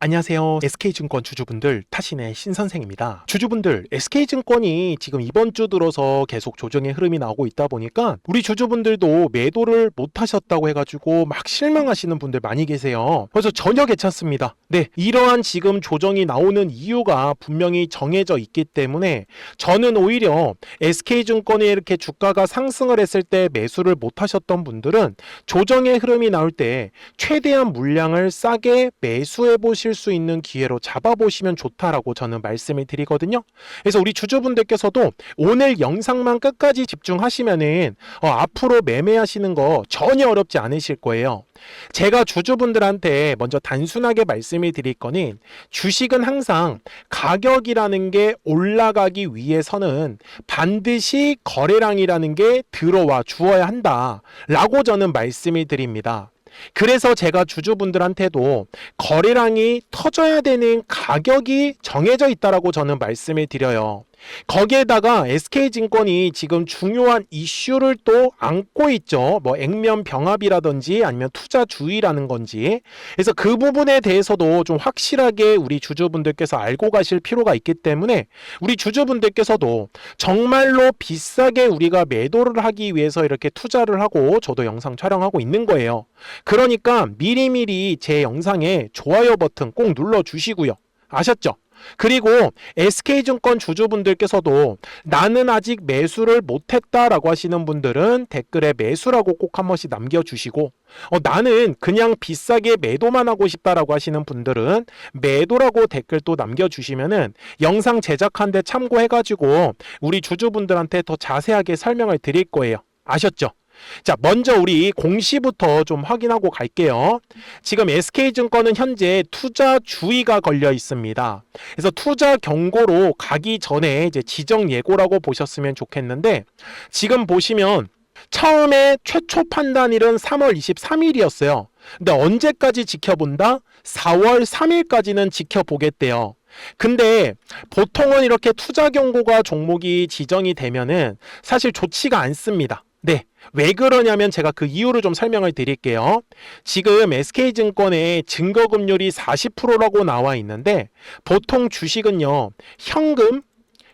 안녕하세요. SK증권 주주분들, 타신의 신선생입니다. 주주분들, SK증권이 지금 이번 주 들어서 계속 조정의 흐름이 나오고 있다 보니까 우리 주주분들도 매도를 못하셨다고 해가지고 막 실망하시는 분들 많이 계세요. 그래서 전혀 괜찮습니다. 네, 이러한 지금 조정이 나오는 이유가 분명히 정해져 있기 때문에 저는 오히려 SK증권이 이렇게 주가가 상승을 했을 때 매수를 못하셨던 분들은 조정의 흐름이 나올 때 최대한 물량을 싸게 매수해 보실 수 있는 기회로 잡아보시면 좋다라고 저는 말씀을 드리거든요. 그래서 우리 주주분들께서도 오늘 영상만 끝까지 집중하시면은 앞으로 매매하시는 거 전혀 어렵지 않으실 거예요. 제가 주주분들한테 먼저 단순하게 말씀을 드릴 거는 주식은 항상 가격이라는 게 올라가기 위해서는 반드시 거래량이라는 게 들어와 주어야 한다라고 저는 말씀을 드립니다. 그래서 제가 주주분들한테도 거래량이 터져야 되는 가격이 정해져 있다라고 저는 말씀을 드려요. 거기에다가 SK증권이 지금 중요한 이슈를 또 안고 있죠. 뭐 액면 병합이라든지 아니면 투자주의라는 건지. 그래서 그 부분에 대해서도 좀 확실하게 우리 주주분들께서 알고 가실 필요가 있기 때문에 우리 주주분들께서도 정말로 비싸게 우리가 매도를 하기 위해서 이렇게 투자를 하고 저도 영상 촬영하고 있는 거예요. 그러니까 미리미리 제 영상에 좋아요 버튼 꼭 눌러주시고요. 아셨죠? 그리고 SK증권 주주분들께서도 나는 아직 매수를 못했다라고 하시는 분들은 댓글에 매수라고 꼭 한 번씩 남겨주시고 나는 그냥 비싸게 매도만 하고 싶다라고 하시는 분들은 매도라고 댓글 또 남겨주시면은 영상 제작하는데 참고해가지고 우리 주주분들한테 더 자세하게 설명을 드릴 거예요. 아셨죠? 자, 먼저 우리 공시부터 좀 확인하고 갈게요. 지금 SK증권은 현재 투자 주의가 걸려 있습니다. 그래서 투자 경고로 가기 전에 이제 지정 예고라고 보셨으면 좋겠는데 지금 보시면 처음에 최초 판단일은 3월 23일이었어요. 근데 언제까지 지켜본다? 4월 3일까지는 지켜보겠대요. 근데 보통은 이렇게 투자 경고가 종목이 지정이 되면은 사실 좋지가 않습니다. 네. 왜 그러냐면 제가 그 이유를 좀 설명을 드릴게요. 지금 SK증권의 증거금률이 40%라고 나와 있는데 보통 주식은요. 현금,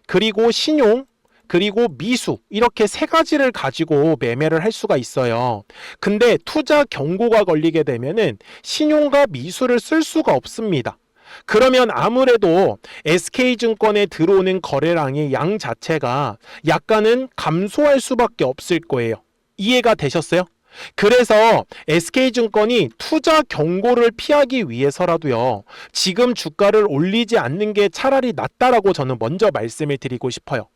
그리고 신용, 그리고 미수 이렇게 세 가지를 가지고 매매를 할 수가 있어요. 근데 투자 경고가 걸리게 되면은 신용과 미수를 쓸 수가 없습니다. 그러면 아무래도 SK증권에 들어오는 거래량의 양 자체가 약간은 감소할 수밖에 없을 거예요. 이해가 되셨어요? 그래서 SK증권이 투자 경고를 피하기 위해서라도요. 지금 주가를 올리지 않는 게 차라리 낫다라고 저는 먼저 말씀을 드리고 싶어요.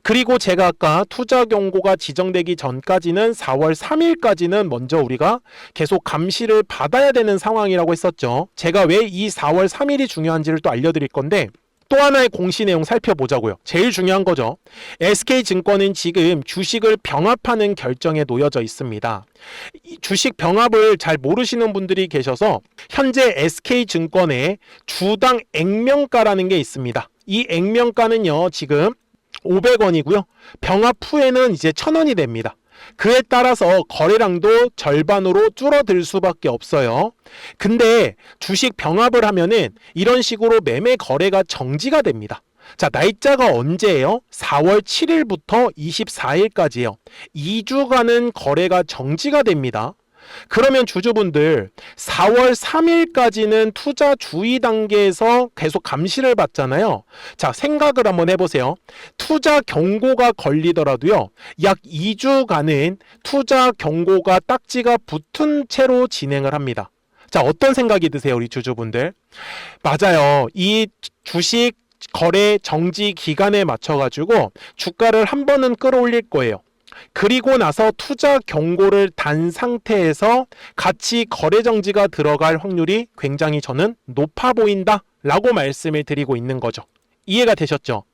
그리고 제가 아까 투자 경고가 지정되기 전까지는 4월 3일까지는 먼저 우리가 계속 감시를 받아야 되는 상황이라고 했었죠. 제가 왜 이 4월 3일이 중요한지를 또 알려드릴 건데 또 하나의 공시 내용 살펴보자고요. 제일 중요한 거죠. SK증권은 지금 주식을 병합하는 결정에 놓여져 있습니다. 이 주식 병합을 잘 모르시는 분들이 계셔서 현재 SK증권에 주당 액면가라는 게 있습니다. 이 액면가는요. 지금 500원이고요. 병합 후에는 이제 1000원이 됩니다. 그에 따라서 거래량도 절반으로 줄어들 수밖에 없어요. 근데 주식 병합을 하면은 이런 식으로 매매 거래가 정지가 됩니다. 자, 날짜가 언제예요? 4월 7일부터 24일까지예요. 2주간은 거래가 정지가 됩니다. 그러면 주주분들 4월 3일까지는 투자 주의 단계에서 계속 감시를 받잖아요. 자, 생각을 한번 해보세요. 투자 경고가 걸리더라도요. 약 2주간은 투자 경고가 딱지가 붙은 채로 진행을 합니다. 자, 어떤 생각이 드세요, 우리 주주분들? 맞아요. 이 주식 거래 정지 기간에 맞춰가지고 주가를 한 번은 끌어올릴 거예요. 그리고 나서 투자 경고를 단 상태에서 같이 거래 정지가 들어갈 확률이 굉장히 저는 높아 보인다 라고 말씀을 드리고 있는 거죠. 이해가 되셨죠?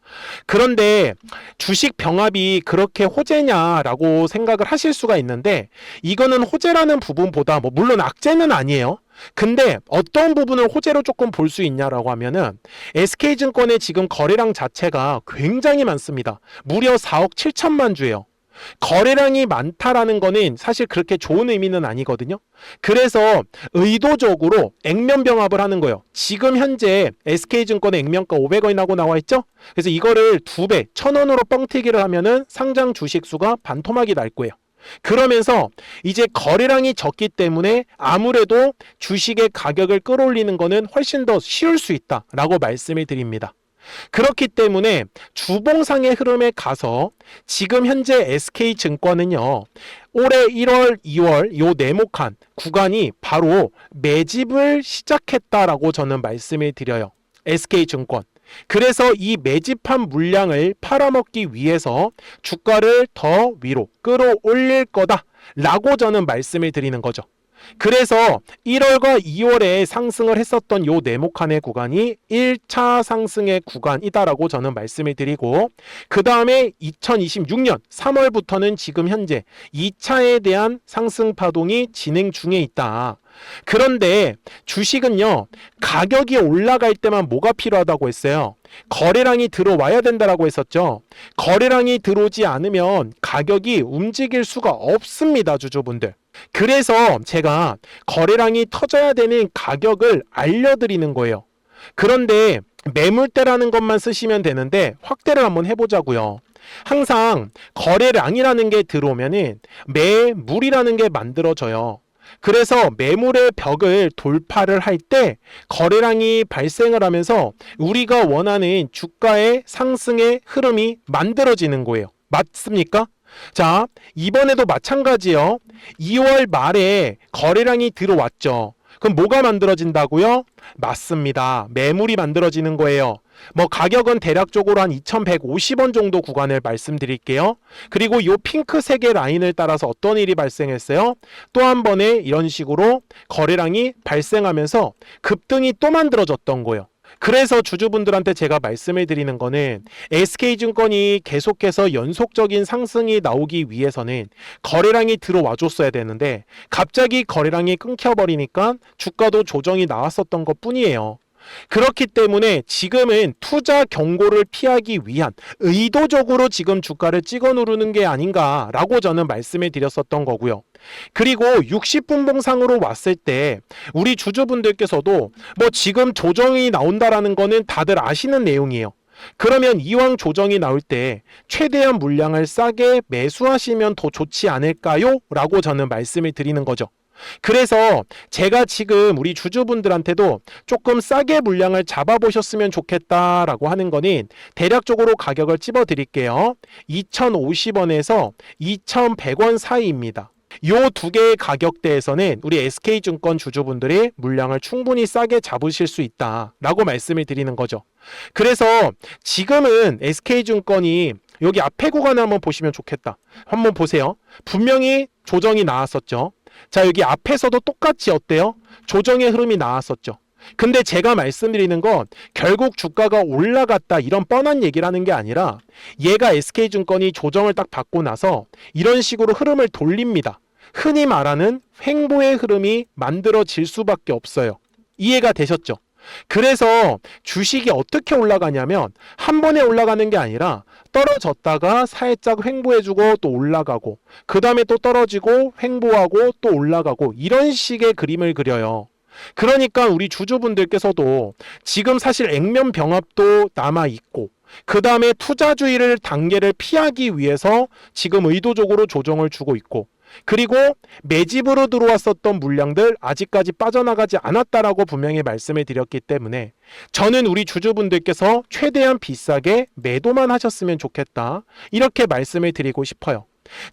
그런데 주식 병합이 그렇게 호재냐라고 생각을 하실 수가 있는데 이거는 호재라는 부분보다 물론 악재는 아니에요. 근데 어떤 부분을 호재로 조금 볼 수 있냐라고 하면은 SK증권의 지금 거래량 자체가 굉장히 많습니다. 무려 4억 7천만 주예요. 거래량이 많다라는 거는 사실 그렇게 좋은 의미는 아니거든요. 그래서 의도적으로 액면 병합을 하는 거예요. 지금 현재 SK증권의 액면가 500원이라고 나와 있죠? 그래서 이거를 2배, 1000원으로 뻥튀기를 하면은 상장 주식 수가 반토막이 날 거예요. 그러면서 이제 거래량이 적기 때문에 아무래도 주식의 가격을 끌어올리는 거는 훨씬 더 쉬울 수 있다라고 말씀을 드립니다. 그렇기 때문에 주봉상의 흐름에 가서 지금 현재 SK증권은요, 올해 1월, 2월 요 네모칸 구간이 바로 매집을 시작했다라고 저는 말씀을 드려요. SK증권. 그래서 이 매집한 물량을 팔아먹기 위해서 주가를 더 위로 끌어올릴 거다라고 저는 말씀을 드리는 거죠. 그래서 1월과 2월에 상승을 했었던 요 네모칸의 구간이 1차 상승의 구간이다라고 저는 말씀을 드리고, 그 다음에 2026년 3월부터는 지금 현재 2차에 대한 상승 파동이 진행 중에 있다. 그런데 주식은요, 가격이 올라갈 때만 뭐가 필요하다고 했어요? 거래량이 들어와야 된다라고 했었죠. 거래량이 들어오지 않으면 가격이 움직일 수가 없습니다, 주주분들. 그래서 제가 거래량이 터져야 되는 가격을 알려드리는 거예요. 그런데 매물대라는 것만 쓰시면 되는데 확대를 한번 해보자고요. 항상 거래량이라는 게 들어오면은 매물이라는 게 만들어져요. 그래서 매물의 벽을 돌파를 할 때 거래량이 발생을 하면서 우리가 원하는 주가의 상승의 흐름이 만들어지는 거예요. 맞습니까? 자, 이번에도 마찬가지요. 2월 말에 거래량이 들어왔죠. 그럼 뭐가 만들어진다고요? 맞습니다. 매물이 만들어지는 거예요. 뭐 가격은 대략적으로 한 2150원 정도 구간을 말씀드릴게요. 그리고 이 핑크색의 라인을 따라서 어떤 일이 발생했어요? 또 한 번에 이런 식으로 거래량이 발생하면서 급등이 또 만들어졌던 거예요. 그래서 주주분들한테 제가 말씀을 드리는 거는 SK증권이 계속해서 연속적인 상승이 나오기 위해서는 거래량이 들어와 줬어야 되는데 갑자기 거래량이 끊겨버리니까 주가도 조정이 나왔었던 것 뿐이에요. 그렇기 때문에 지금은 투자 경고를 피하기 위한 의도적으로 지금 주가를 찍어 누르는 게 아닌가라고 저는 말씀을 드렸었던 거고요. 그리고 60분봉상으로 왔을 때 우리 주주분들께서도 뭐 지금 조정이 나온다라는 거는 다들 아시는 내용이에요. 그러면 이왕 조정이 나올 때 최대한 물량을 싸게 매수하시면 더 좋지 않을까요? 라고 저는 말씀을 드리는 거죠. 그래서 제가 지금 우리 주주분들한테도 조금 싸게 물량을 잡아보셨으면 좋겠다라고 하는 거는 대략적으로 가격을 찝어 드릴게요. 2,050원에서 2,100원 사이입니다. 요 두 개의 가격대에서는 우리 SK증권 주주분들이 물량을 충분히 싸게 잡으실 수 있다라고 말씀을 드리는 거죠. 그래서 지금은 SK증권이 여기 앞에 구간을 한번 보시면 좋겠다. 한번 보세요. 분명히 조정이 나왔었죠. 자, 여기 앞에서도 똑같이 어때요? 조정의 흐름이 나왔었죠. 근데 제가 말씀드리는 건 결국 주가가 올라갔다 이런 뻔한 얘기라는 게 아니라 얘가 SK증권이 조정을 딱 받고 나서 이런 식으로 흐름을 돌립니다. 흔히 말하는 횡보의 흐름이 만들어질 수밖에 없어요. 이해가 되셨죠? 그래서 주식이 어떻게 올라가냐면 한 번에 올라가는 게 아니라 떨어졌다가 살짝 횡보해주고 또 올라가고 그 다음에 또 떨어지고 횡보하고 또 올라가고 이런 식의 그림을 그려요. 그러니까 우리 주주분들께서도 지금 사실 액면 병합도 남아있고 그 다음에 투자주의를 단계를 피하기 위해서 지금 의도적으로 조정을 주고 있고 그리고 매집으로 들어왔었던 물량들 아직까지 빠져나가지 않았다라고 분명히 말씀을 드렸기 때문에 저는 우리 주주분들께서 최대한 비싸게 매도만 하셨으면 좋겠다 이렇게 말씀을 드리고 싶어요.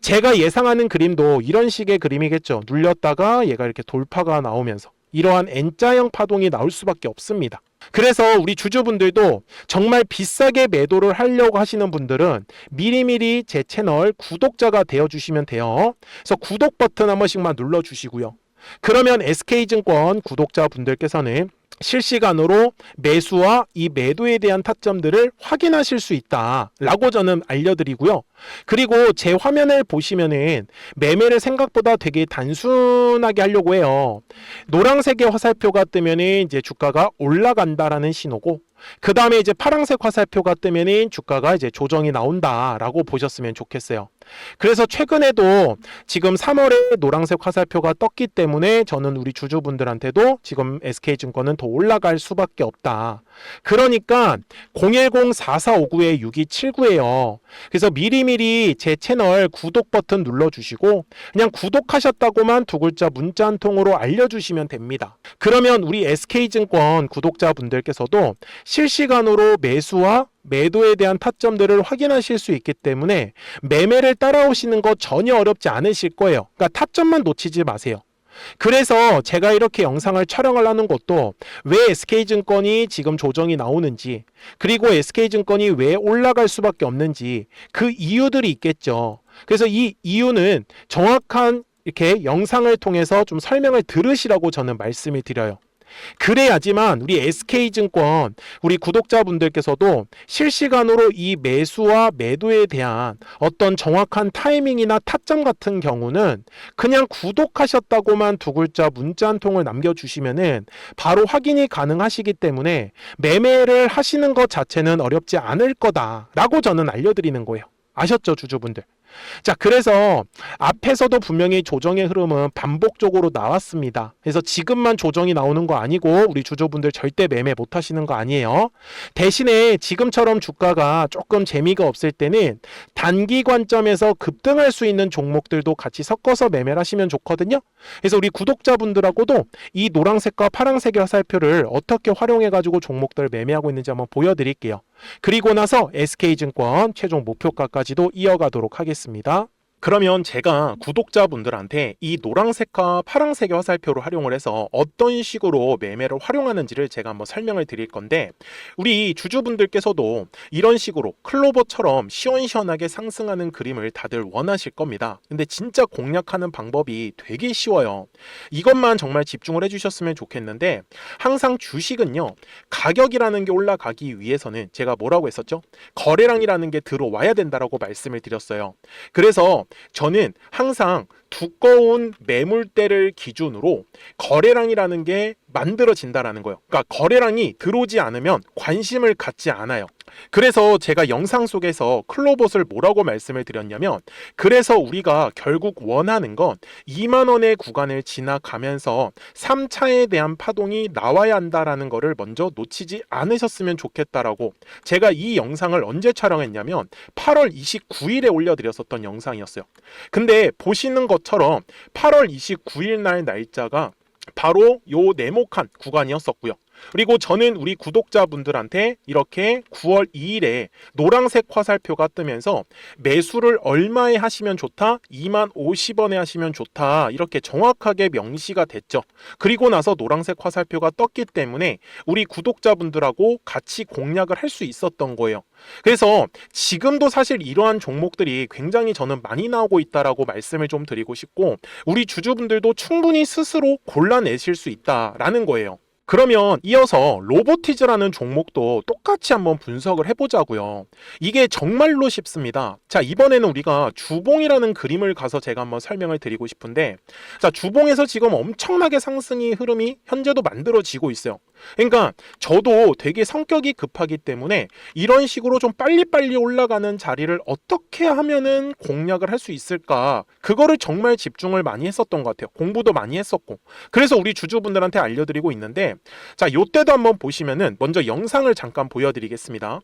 제가 예상하는 그림도 이런 식의 그림이겠죠. 눌렸다가 얘가 이렇게 돌파가 나오면서 이러한 N자형 파동이 나올 수밖에 없습니다. 그래서 우리 주주분들도 정말 비싸게 매도를 하려고 하시는 분들은 미리미리 제 채널 구독자가 되어주시면 돼요. 그래서 구독 버튼 한 번씩만 눌러주시고요. 그러면 SK증권 구독자분들께서는 실시간으로 매수와 이 매도에 대한 타점들을 확인하실 수 있다라고 저는 알려드리고요. 그리고 제 화면을 보시면은 매매를 생각보다 되게 단순하게 하려고 해요. 노란색의 화살표가 뜨면은 이제 주가가 올라간다라는 신호고 그 다음에 이제 파란색 화살표가 뜨면은 주가가 이제 조정이 나온다라고 보셨으면 좋겠어요. 그래서 최근에도 지금 3월에 노란색 화살표가 떴기 때문에 저는 우리 주주분들한테도 지금 SK증권은 더 올라갈 수밖에 없다. 그러니까 010-4459-6279예요. 그래서 미리미리 제 채널 구독 버튼 눌러주시고 그냥 구독하셨다고만 두 글자 문자 한 통으로 알려주시면 됩니다. 그러면 우리 SK증권 구독자분들께서도 실시간으로 매수와 매도에 대한 타점들을 확인하실 수 있기 때문에 매매를 따라오시는 거 전혀 어렵지 않으실 거예요. 그러니까 타점만 놓치지 마세요. 그래서 제가 이렇게 영상을 촬영을 하는 것도 왜 SK증권이 지금 조정이 나오는지, 그리고 SK증권이 왜 올라갈 수밖에 없는지 그 이유들이 있겠죠. 그래서 이 이유는 정확한 이렇게 영상을 통해서 좀 설명을 들으시라고 저는 말씀을 드려요. 그래야지만 우리 SK증권 우리 구독자분들께서도 실시간으로 이 매수와 매도에 대한 어떤 정확한 타이밍이나 타점 같은 경우는 그냥 구독하셨다고만 두 글자 문자 한 통을 남겨주시면은 바로 확인이 가능하시기 때문에 매매를 하시는 것 자체는 어렵지 않을 거다라고 저는 알려드리는 거예요. 아셨죠, 주주분들? 자, 그래서 앞에서도 분명히 조정의 흐름은 반복적으로 나왔습니다. 그래서 지금만 조정이 나오는 거 아니고 우리 주주분들 절대 매매 못 하시는 거 아니에요. 대신에 지금처럼 주가가 조금 재미가 없을 때는 단기 관점에서 급등할 수 있는 종목들도 같이 섞어서 매매를 하시면 좋거든요. 그래서 우리 구독자분들하고도 이 노란색과 파란색의 화살표를 어떻게 활용해 가지고 종목들을 매매하고 있는지 한번 보여드릴게요. 그리고 나서 SK증권 최종 목표가까지도 이어가도록 하겠습니다. 그러면 제가 구독자분들한테 이 노란색과 파란색의 화살표를 활용을 해서 어떤 식으로 매매를 활용하는지를 제가 한번 설명을 드릴 건데, 우리 주주분들께서도 이런 식으로 클로버처럼 시원시원하게 상승하는 그림을 다들 원하실 겁니다. 근데 진짜 공략하는 방법이 되게 쉬워요. 이것만 정말 집중을 해주셨으면 좋겠는데, 항상 주식은요, 가격이라는 게 올라가기 위해서는 제가 뭐라고 했었죠? 거래량이라는 게 들어와야 된다라고 말씀을 드렸어요. 그래서 저는 항상 두꺼운 매물대를 기준으로 거래량이라는 게 만들어진다라는 거예요. 그러니까 거래량이 들어오지 않으면 관심을 갖지 않아요. 그래서 제가 영상 속에서 클로봇을 뭐라고 말씀을 드렸냐면, 그래서 우리가 결국 원하는 건 2만 원의 구간을 지나가면서 3차에 대한 파동이 나와야 한다라는 거를 먼저 놓치지 않으셨으면 좋겠다라고, 제가 이 영상을 언제 촬영했냐면 8월 29일에 올려드렸었던 영상이었어요. 근데 보시는 것처럼 8월 29일 날 날짜가 바로 요 네모칸 구간이었었고요. 그리고 저는 우리 구독자분들한테 이렇게 9월 2일에 노란색 화살표가 뜨면서 매수를 얼마에 하시면 좋다? 2만 50원에 하시면 좋다. 이렇게 정확하게 명시가 됐죠. 그리고 나서 노란색 화살표가 떴기 때문에 우리 구독자분들하고 같이 공략을 할 수 있었던 거예요. 그래서 지금도 사실 이러한 종목들이 굉장히 저는 많이 나오고 있다라고 말씀을 좀 드리고 싶고, 우리 주주분들도 충분히 스스로 골라내실 수 있다라는 거예요. 그러면 이어서 로보티즈라는 종목도 똑같이 한번 분석을 해보자고요. 이게 정말로 쉽습니다. 자, 이번에는 우리가 주봉이라는 그림을 가서 제가 한번 설명을 드리고 싶은데, 자, 주봉에서 지금 엄청나게 상승이 흐름이 현재도 만들어지고 있어요. 그러니까 저도 되게 성격이 급하기 때문에 이런 식으로 좀 빨리빨리 올라가는 자리를 어떻게 하면은 공략을 할 수 있을까, 그거를 정말 집중을 많이 했었던 것 같아요. 공부도 많이 했었고. 그래서 우리 주주분들한테 알려드리고 있는데, 자, 요때도 한번 보시면은 먼저 영상을 잠깐 보여드리겠습니다.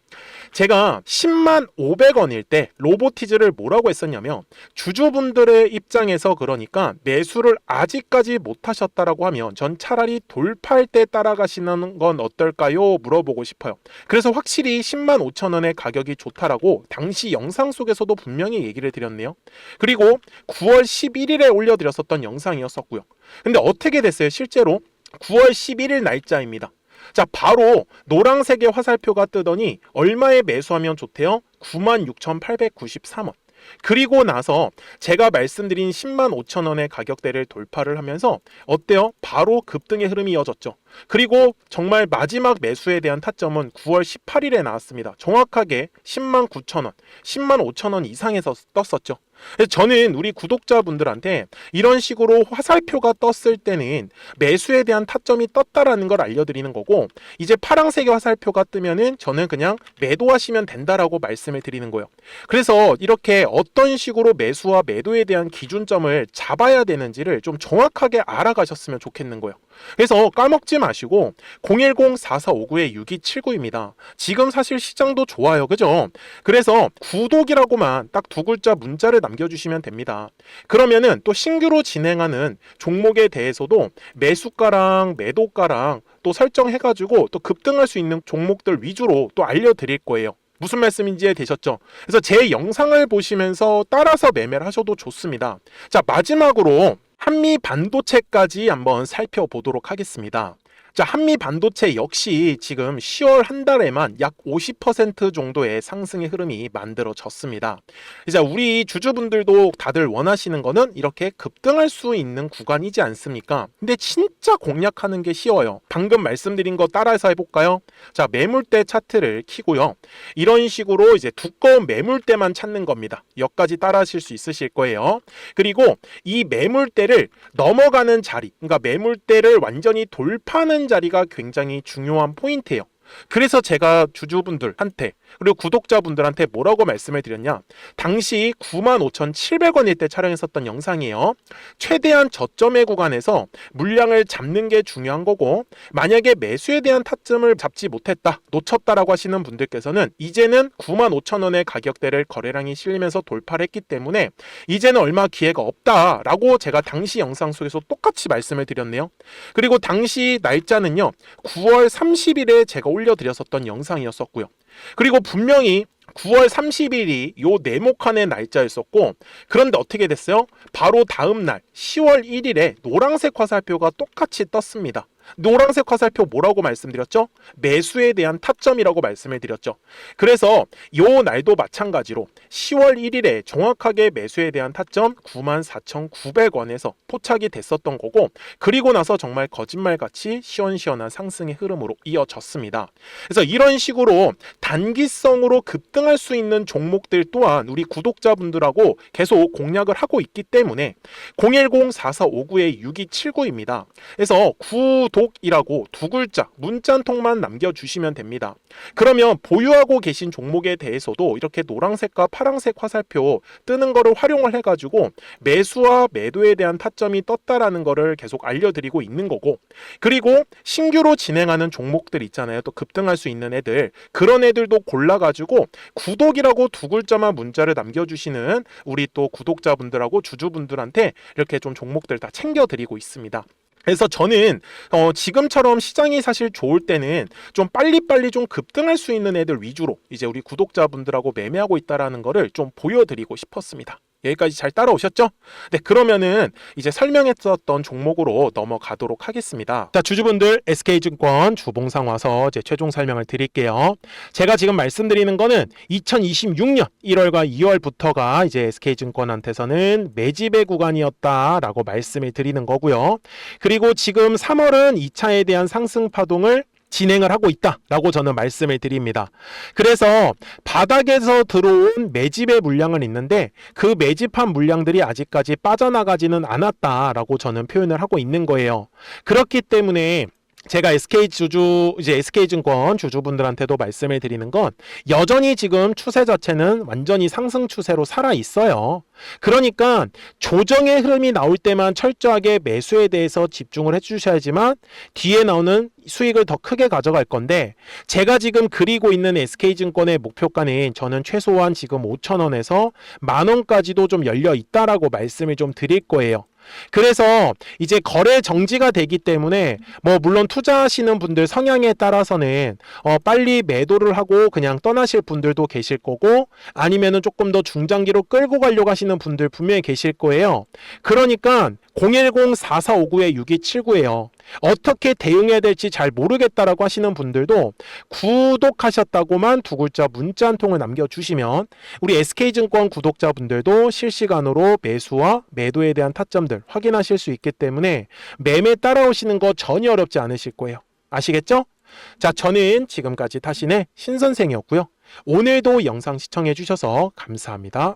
제가 10만 500원일 때 로보티즈를 뭐라고 했었냐면, 주주분들의 입장에서 그러니까 매수를 아직까지 못 하셨다라고 하면 전 차라리 돌파할 때 따라가시는 건 어떨까요? 물어보고 싶어요. 그래서 확실히 10만 5천 원의 가격이 좋다라고 당시 영상 속에서도 분명히 얘기를 드렸네요. 그리고 9월 11일에 올려드렸었던 영상이었었고요. 근데 어떻게 됐어요? 실제로 9월 11일 날짜입니다. 자, 바로 노란색의 화살표가 뜨더니 얼마에 매수하면 좋대요? 96,893원. 그리고 나서 제가 말씀드린 10만 5천 원의 가격대를 돌파를 하면서 어때요? 바로 급등의 흐름이 이어졌죠. 그리고 정말 마지막 매수에 대한 타점은 9월 18일에 나왔습니다. 정확하게 10만 9천 원, 10만 5천 원 이상에서 떴었죠. 그래서 저는 우리 구독자분들한테 이런 식으로 화살표가 떴을 때는 매수에 대한 타점이 떴다라는 걸 알려드리는 거고, 이제 파란색의 화살표가 뜨면은 저는 그냥 매도하시면 된다라고 말씀을 드리는 거예요. 그래서 이렇게 어떤 식으로 매수와 매도에 대한 기준점을 잡아야 되는지를 좀 정확하게 알아가셨으면 좋겠는 거예요. 그래서 까먹지 마시고 010-4459-6279입니다. 지금 사실 시장도 좋아요. 그죠? 그래서 구독이라고만 딱 두 글자 문자를 남겨주시면 됩니다. 그러면은 또 신규로 진행하는 종목에 대해서도 매수가랑 매도가랑 또 설정해가지고 또 급등할 수 있는 종목들 위주로 또 알려드릴 거예요. 무슨 말씀인지 되셨죠? 그래서 제 영상을 보시면서 따라서 매매를 하셔도 좋습니다. 자, 마지막으로 한미 반도체까지 한번 살펴보도록 하겠습니다. 자, 한미 반도체 역시 지금 10월 한 달에만 약 50% 정도의 상승의 흐름이 만들어졌습니다. 이제 우리 주주분들도 다들 원하시는 거는 이렇게 급등할 수 있는 구간이지 않습니까? 근데 진짜 공략하는 게 쉬워요. 방금 말씀드린 거 따라서 해볼까요? 자, 매물대 차트를 키고요. 이런 식으로 이제 두꺼운 매물대만 찾는 겁니다. 여기까지 따라 하실 수 있으실 거예요. 그리고 이 매물대를 넘어가는 자리, 그러니까 매물대를 완전히 돌파하는 자리가 굉장히 중요한 포인트예요. 그래서 제가 주주분들한테 그리고 구독자분들한테 뭐라고 말씀을 드렸냐, 당시 95,700원일 때 촬영했었던 영상이에요. 최대한 저점의 구간에서 물량을 잡는 게 중요한 거고, 만약에 매수에 대한 타점을 잡지 못했다, 놓쳤다라고 하시는 분들께서는 이제는 95,000원의 가격대를 거래량이 실리면서 돌파를 했기 때문에 이제는 얼마 기회가 없다라고 제가 당시 영상 속에서 똑같이 말씀을 드렸네요. 그리고 당시 날짜는요, 9월 30일에 제가 올려드렸었던 영상이었었고요. 그리고 분명히 9월 30일이 요 네모칸의 날짜였었고, 그런데 어떻게 됐어요? 바로 다음 날 10월 1일에 노란색 화살표가 똑같이 떴습니다. 노란색 화살표 뭐라고 말씀드렸죠? 매수에 대한 타점이라고 말씀을 드렸죠. 그래서 요 날도 마찬가지로 10월 1일에 정확하게 매수에 대한 타점 94,900원에서 포착이 됐었던 거고, 그리고 나서 정말 거짓말같이 시원시원한 상승의 흐름으로 이어졌습니다. 그래서 이런 식으로 단기성으로 급등할 수 있는 종목들 또한 우리 구독자분들하고 계속 공략을 하고 있기 때문에 010-4459-6279입니다. 그래서 구독이라고 두 글자 문자 한 통만 남겨주시면 됩니다. 그러면 보유하고 계신 종목에 대해서도 이렇게 노란색과 파란색 화살표 뜨는 거를 활용을 해가지고 매수와 매도에 대한 타점이 떴다라는 거를 계속 알려드리고 있는 거고, 그리고 신규로 진행하는 종목들 있잖아요. 또 급등할 수 있는 애들, 그런 애들도 골라가지고 구독이라고 두 글자만 문자를 남겨주시는 우리 또 구독자분들하고 주주분들한테 이렇게 좀 종목들 다 챙겨드리고 있습니다. 그래서 저는 지금처럼 시장이 사실 좋을 때는 좀 빨리빨리 좀 급등할 수 있는 애들 위주로 이제 우리 구독자분들하고 매매하고 있다라는 거를 좀 보여드리고 싶었습니다. 여기까지 잘 따라오셨죠? 네, 그러면은 이제 설명했었던 종목으로 넘어가도록 하겠습니다. 자, 주주분들, SK증권 주봉상 와서 이제 최종 설명을 드릴게요. 제가 지금 말씀드리는 거는 2026년 1월과 2월부터가 이제 SK증권한테서는 매집의 구간이었다라고 말씀을 드리는 거고요. 그리고 지금 3월은 2차에 대한 상승 파동을 진행을 하고 있다라고 저는 말씀을 드립니다. 그래서 바닥에서 들어온 매집의 물량은 있는데 그 매집한 물량들이 아직까지 빠져나가지는 않았다라고 저는 표현을 하고 있는 거예요. 그렇기 때문에 제가 SK증권 주주분들한테도 말씀을 드리는 건 여전히 지금 추세 자체는 완전히 상승 추세로 살아 있어요. 그러니까 조정의 흐름이 나올 때만 철저하게 매수에 대해서 집중을 해주셔야지만 뒤에 나오는 수익을 더 크게 가져갈 건데, 제가 지금 그리고 있는 SK증권의 목표가는 저는 최소한 지금 5,000원에서 10,000원까지도 좀 열려 있다라고 말씀을 좀 드릴 거예요. 그래서 이제 거래 정지가 되기 때문에 뭐 물론 투자하시는 분들 성향에 따라서는 빨리 매도를 하고 그냥 떠나실 분들도 계실 거고, 아니면은 조금 더 중장기로 끌고 가려고 하시는 분들 분명히 계실 거예요. 그러니까 010-4459-6279예요. 어떻게 대응해야 될지 잘 모르겠다라고 하시는 분들도 구독하셨다고만 두 글자 문자 한 통을 남겨주시면 우리 SK증권 구독자분들도 실시간으로 매수와 매도에 대한 타점들 확인하실 수 있기 때문에 매매 따라오시는 거 전혀 어렵지 않으실 거예요. 아시겠죠? 자, 저는 지금까지 타신의 신선생이었고요. 오늘도 영상 시청해 주셔서 감사합니다.